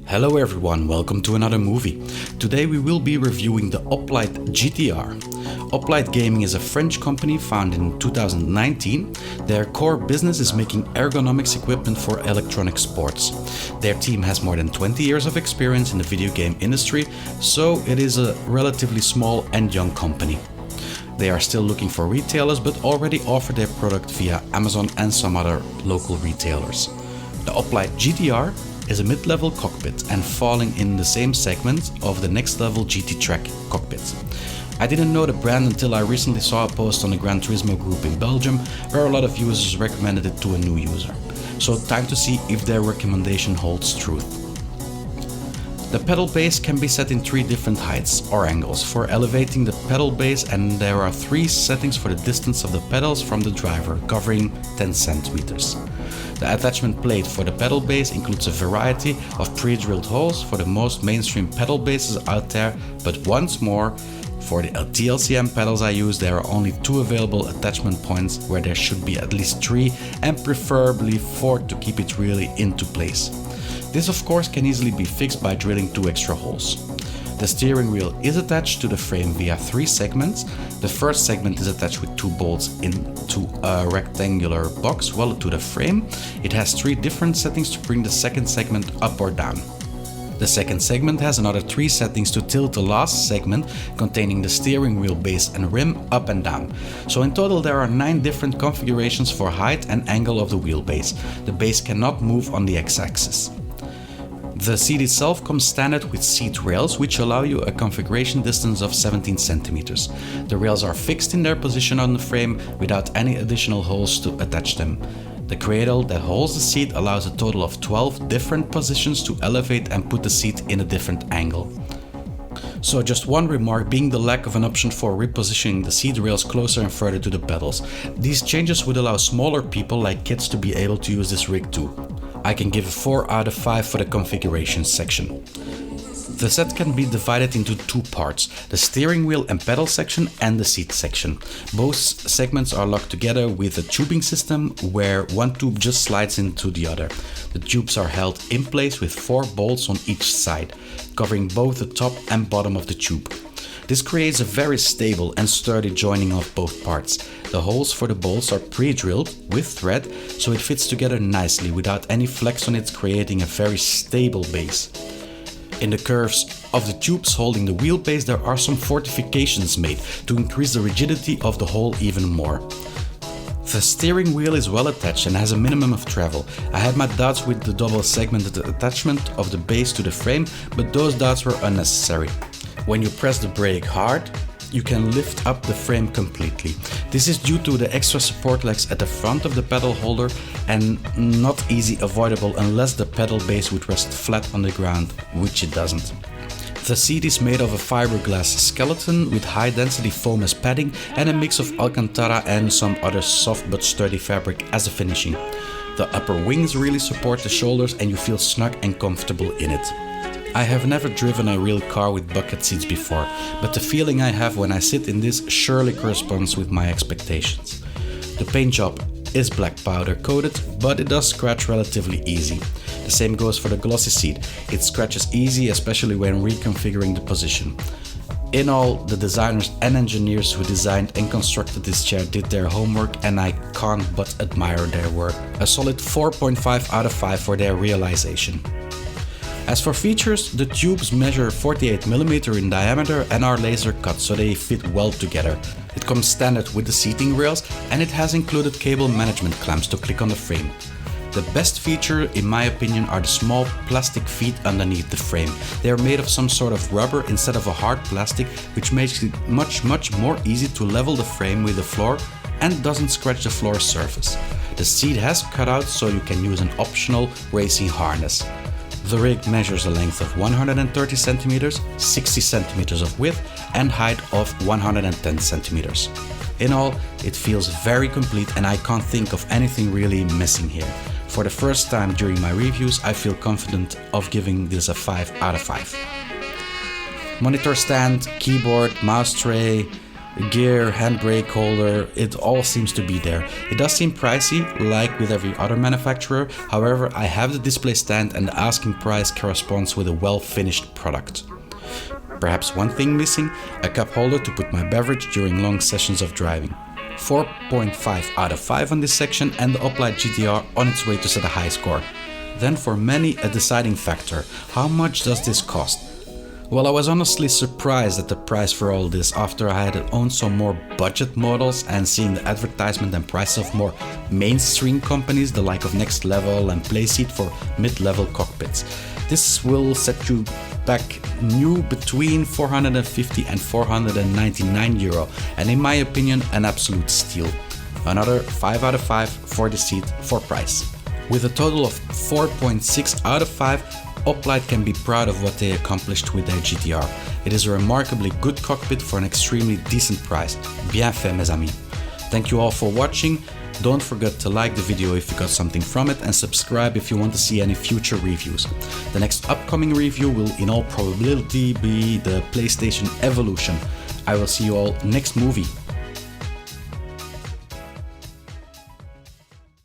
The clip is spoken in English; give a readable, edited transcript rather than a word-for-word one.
Hello everyone, welcome to another movie. Today we will be reviewing the Oplite GTR. Oplite Gaming is a French company founded in 2019. Their core business is making ergonomics equipment for electronic sports. Their team has more than 20 years of experience in the video game industry, so it is a relatively small and young company. They are still looking for retailers, but already offer their product via Amazon and some other local retailers. The Oplite GTR is a mid-level cockpit and falling in the same segment of the next level GT Track cockpit. I didn't know the brand until I recently saw a post on the Gran Turismo group in Belgium where a lot of users recommended it to a new user. So time to see if their recommendation holds truth. The pedal base can be set in 3 different heights or angles for elevating the pedal base, and there are 3 settings for the distance of the pedals from the driver, covering 10 centimeters. The attachment plate for the pedal base includes a variety of pre-drilled holes for the most mainstream pedal bases out there, but once more, for the t-lcm pedals I use, there are only 2 available attachment points where there should be at least 3 and preferably 4 to keep it really into place. This of course can easily be fixed by drilling 2 extra holes. The steering wheel is attached to the frame via 3 segments. The first segment is attached with 2 bolts into a rectangular box welded to the frame. It has 3 different settings to bring the second segment up or down. The second segment has another 3 settings to tilt the last segment containing the steering wheel base and rim up and down. So in total there are 9 different configurations for height and angle of the wheelbase. The base cannot move on the x-axis. The seat itself comes standard with seat rails, which allow you a configuration distance of 17 centimeters. The rails are fixed in their position on the frame without any additional holes to attach them. The cradle that holds the seat allows a total of 12 different positions to elevate and put the seat in a different angle. So just one remark being the lack of an option for repositioning the seat rails closer and further to the pedals. These changes would allow smaller people like kids to be able to use this rig too. I can give a 4 out of 5 for the configuration section. The set can be divided into 2 parts, the steering wheel and pedal section and the seat section. Both segments are locked together with a tubing system where one tube just slides into the other. The tubes are held in place with 4 bolts on each side, covering both the top and bottom of the tube. This creates a very stable and sturdy joining of both parts. The holes for the bolts are pre-drilled with thread, so it fits together nicely without any flex on it, creating a very stable base. In the curves of the tubes holding the wheelbase there are some fortifications made to increase the rigidity of the hole even more. The steering wheel is well attached and has a minimum of travel. I had my doubts with the double segmented attachment of the base to the frame, but those doubts were unnecessary. When you press the brake hard, you can lift up the frame completely. This is due to the extra support legs at the front of the pedal holder and not easy avoidable unless the pedal base would rest flat on the ground, which it doesn't. The seat is made of a fiberglass skeleton with high density foam as padding and a mix of Alcantara and some other soft but sturdy fabric as a finishing. The upper wings really support the shoulders and you feel snug and comfortable in it. I have never driven a real car with bucket seats before, but the feeling I have when I sit in this surely corresponds with my expectations. The paint job is black powder coated, but it does scratch relatively easy. The same goes for the glossy seat. It scratches easy, especially when reconfiguring the position. In all, the designers and engineers who designed and constructed this chair did their homework, and I can't but admire their work. A solid 4.5 out of 5 for their realization. As for features, the tubes measure 48mm in diameter and are laser cut, so they fit well together. It comes standard with the seating rails and it has included cable management clamps to click on the frame. The best feature, in my opinion, are the small plastic feet underneath the frame. They are made of some sort of rubber instead of a hard plastic, which makes it much more easy to level the frame with the floor and doesn't scratch the floor surface. The seat has cutouts so you can use an optional racing harness. The rig measures a length of 130 centimeters, 60 centimeters of width and height of 110 centimeters. In all, it feels very complete and I can't think of anything really missing here. For the first time during my reviews, I feel confident of giving this a 5 out of 5. Monitor stand, keyboard, mouse tray, gear, handbrake holder, it all seems to be there. It does seem pricey, like with every other manufacturer. However, I have the display stand and the asking price corresponds with a well-finished product. Perhaps one thing missing, a cup holder to put my beverage during long sessions of driving. 4.5 out of 5 on this section, and the Oplite GTR on its way to set a high score. Then for many a deciding factor, how much does this cost? Well, I was honestly surprised at the price for all this after I had owned some more budget models and seeing the advertisement and price of more mainstream companies, the like of Next Level and Playseat for mid-level cockpits. This will set you back new between 450 and 499 euro, and in my opinion an absolute steal. Another 5 out of 5 for the seat for price. With a total of 4.6 out of 5, Oplite can be proud of what they accomplished with their GTR. It is a remarkably good cockpit for an extremely decent price. Bien fait, mes amis. Thank you all for watching. Don't forget to like the video if you got something from it and subscribe if you want to see any future reviews. The next upcoming review will in all probability be the PlayStation Evolution. I will see you all next movie.